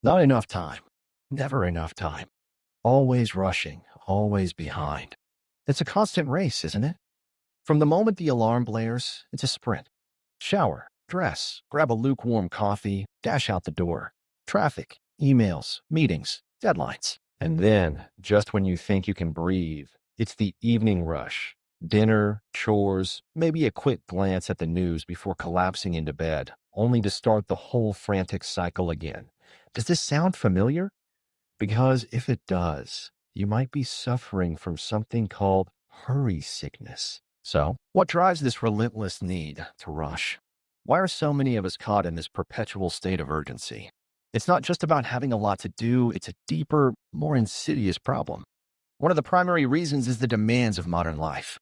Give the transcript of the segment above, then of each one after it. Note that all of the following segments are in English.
Not enough time. Never enough time. Always rushing, always behind. It's a constant race, isn't it? From the moment the alarm blares, it's a sprint. Shower, dress, grab a lukewarm coffee, dash out the door. Traffic, emails, meetings, deadlines. And then, just when you think you can breathe, it's the evening rush. Dinner, chores, maybe a quick glance at the news before collapsing into bed, only to start the whole frantic cycle again. Does this sound familiar? Because if it does, you might be suffering from something called hurry sickness. So, what drives this relentless need to rush? Why are so many of us caught in this perpetual state of urgency? It's not just about having a lot to do, it's a deeper, more insidious problem. One of the primary reasons is the demands of modern life.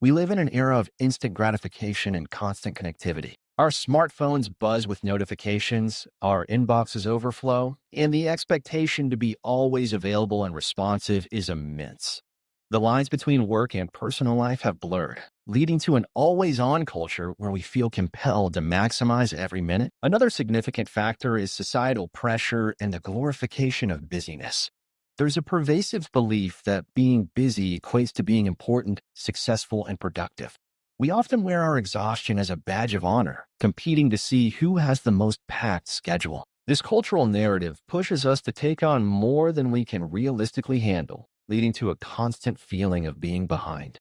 We live in an era of instant gratification and constant connectivity. Our smartphones buzz with notifications, our inboxes overflow, and the expectation to be always available and responsive is immense. The lines between work and personal life have blurred, leading to an always-on culture where we feel compelled to maximize every minute. Another significant factor is societal pressure and the glorification of busyness. There's a pervasive belief that being busy equates to being important, successful, and productive. We often wear our exhaustion as a badge of honor, competing to see who has the most packed schedule. This cultural narrative pushes us to take on more than we can realistically handle, leading to a constant feeling of being behind.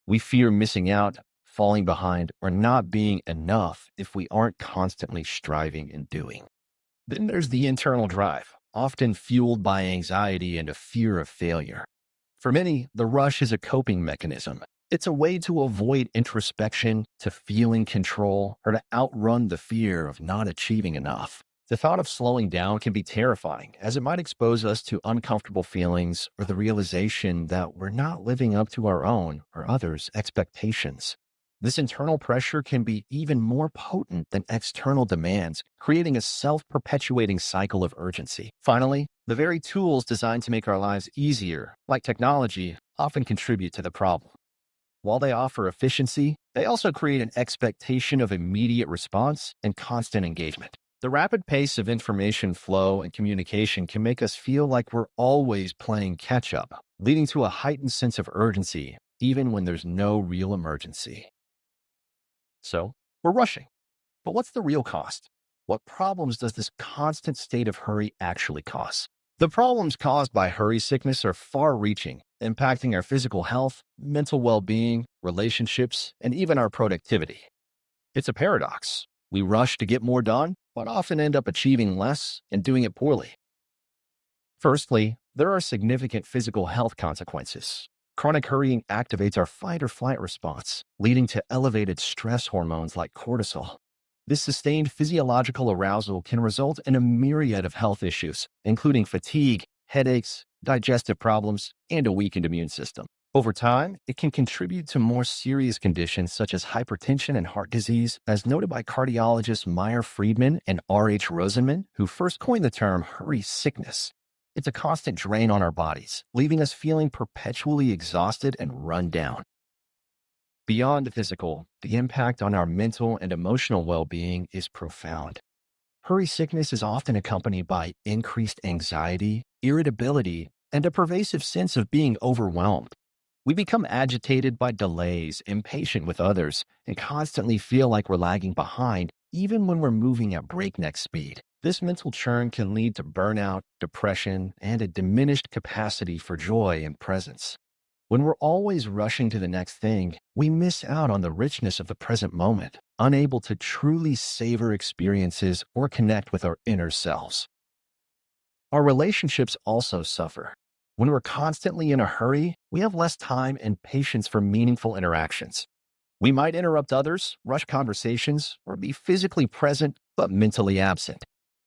We fear missing out, falling behind, or not being enough if we aren't constantly striving and doing. Then there's the internal drive, often fueled by anxiety and a fear of failure. For many, the rush is a coping mechanism. It's a way to avoid introspection, to feel in control, or to outrun the fear of not achieving enough. The thought of slowing down can be terrifying, as it might expose us to uncomfortable feelings or the realization that we're not living up to our own or others' expectations. This internal pressure can be even more potent than external demands, creating a self-perpetuating cycle of urgency. Finally, the very tools designed to make our lives easier, like technology, often contribute to the problem. While they offer efficiency, they also create an expectation of immediate response and constant engagement. The rapid pace of information flow and communication can make us feel like we're always playing catch-up, leading to a heightened sense of urgency, even when there's no real emergency. So, we're rushing. But what's the real cost? What problems does this constant state of hurry actually cause? The problems caused by hurry sickness are far-reaching, impacting our physical health, mental well-being, relationships, and even our productivity. It's a paradox. We rush to get more done, but often end up achieving less and doing it poorly. Firstly, there are significant physical health consequences. Chronic hurrying activates our fight or flight response, leading to elevated stress hormones like cortisol. This sustained physiological arousal can result in a myriad of health issues, including fatigue, headaches, digestive problems, and a weakened immune system. Over time, it can contribute to more serious conditions such as hypertension and heart disease, as noted by cardiologists Meyer Friedman and R.H. Rosenman, who first coined the term hurry sickness. It's a constant drain on our bodies, leaving us feeling perpetually exhausted and run down. Beyond the physical, the impact on our mental and emotional well-being is profound. Hurry sickness is often accompanied by increased anxiety, irritability, and a pervasive sense of being overwhelmed. We become agitated by delays, impatient with others, and constantly feel like we're lagging behind, even when we're moving at breakneck speed. This mental churn can lead to burnout, depression, and a diminished capacity for joy and presence. When we're always rushing to the next thing, we miss out on the richness of the present moment, unable to truly savor experiences or connect with our inner selves. Our relationships also suffer. When we're constantly in a hurry, we have less time and patience for meaningful interactions. We might interrupt others, rush conversations, or be physically present but mentally absent.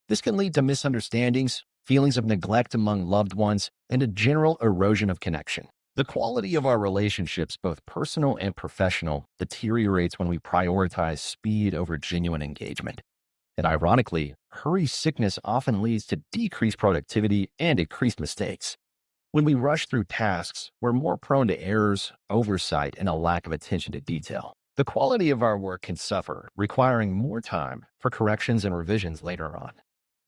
This can lead to misunderstandings, feelings of neglect among loved ones, and a general erosion of connection. The quality of our relationships, both personal and professional, deteriorates when we prioritize speed over genuine engagement. And ironically, hurry sickness often leads to decreased productivity and increased mistakes. When we rush through tasks, we're more prone to errors, oversight, and a lack of attention to detail. The quality of our work can suffer, requiring more time for corrections and revisions later on.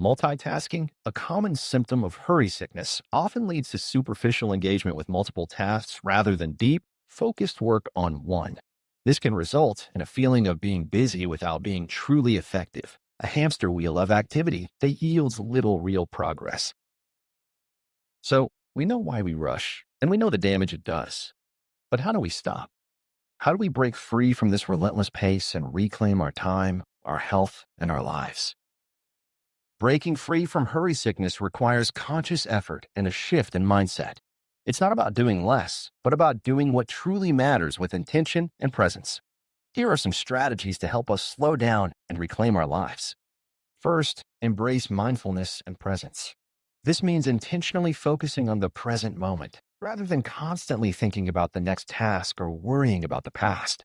Multitasking, a common symptom of hurry sickness, often leads to superficial engagement with multiple tasks rather than deep, focused work on one. This can result in a feeling of being busy without being truly effective, a hamster wheel of activity that yields little real progress. So, we know why we rush, and we know the damage it does. But how do we stop? How do we break free from this relentless pace and reclaim our time, our health, and our lives? Breaking free from hurry sickness requires conscious effort and a shift in mindset. It's not about doing less, but about doing what truly matters with intention and presence. Here are some strategies to help us slow down and reclaim our lives. First, embrace mindfulness and presence. This means intentionally focusing on the present moment, rather than constantly thinking about the next task or worrying about the past.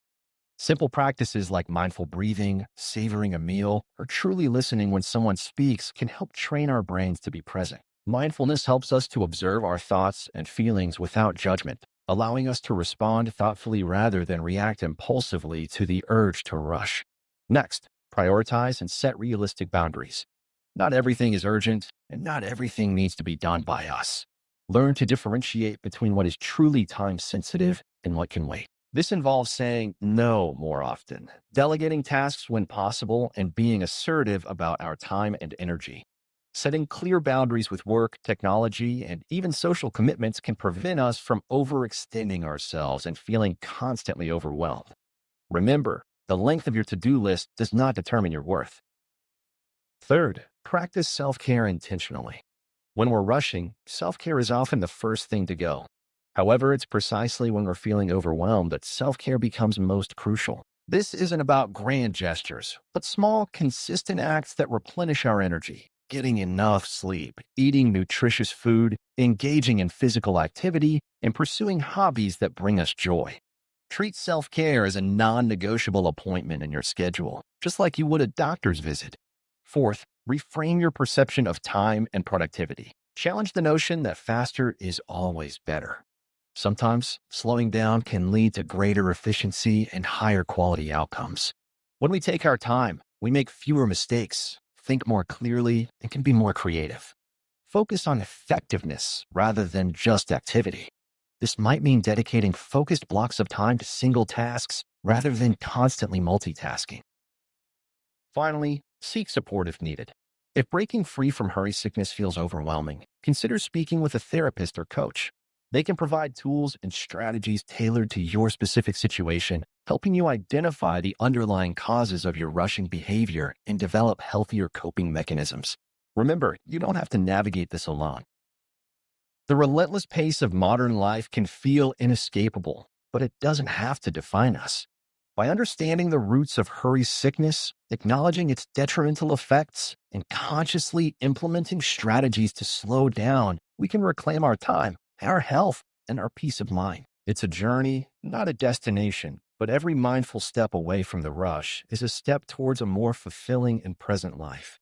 Simple practices like mindful breathing, savoring a meal, or truly listening when someone speaks can help train our brains to be present. Mindfulness helps us to observe our thoughts and feelings without judgment, allowing us to respond thoughtfully rather than react impulsively to the urge to rush. Next, prioritize and set realistic boundaries. Not everything is urgent, and not everything needs to be done by us. Learn to differentiate between what is truly time sensitive and what can wait. This involves saying no more often, delegating tasks when possible, and being assertive about our time and energy. Setting clear boundaries with work, technology, and even social commitments can prevent us from overextending ourselves and feeling constantly overwhelmed. Remember, the length of your to-do list does not determine your worth. Third, practice self-care intentionally. When we're rushing, self-care is often the first thing to go. However, it's precisely when we're feeling overwhelmed that self-care becomes most crucial. This isn't about grand gestures, but small, consistent acts that replenish our energy. Getting enough sleep, eating nutritious food, engaging in physical activity, and pursuing hobbies that bring us joy. Treat self-care as a non-negotiable appointment in your schedule, just like you would a doctor's visit. Fourth, reframe your perception of time and productivity. Challenge the notion that faster is always better. Sometimes slowing down can lead to greater efficiency and higher quality outcomes. When we take our time, we make fewer mistakes, think more clearly, and can be more creative. Focus on effectiveness rather than just activity. This might mean dedicating focused blocks of time to single tasks rather than constantly multitasking. Finally, seek support if needed. If breaking free from hurry sickness feels overwhelming, consider speaking with a therapist or coach. They can provide tools and strategies tailored to your specific situation, helping you identify the underlying causes of your rushing behavior and develop healthier coping mechanisms. Remember, you don't have to navigate this alone. The relentless pace of modern life can feel inescapable, but it doesn't have to define us. By understanding the roots of hurry sickness, acknowledging its detrimental effects, and consciously implementing strategies to slow down, we can reclaim our time, our health, and our peace of mind. It's a journey, not a destination, but every mindful step away from the rush is a step towards a more fulfilling and present life.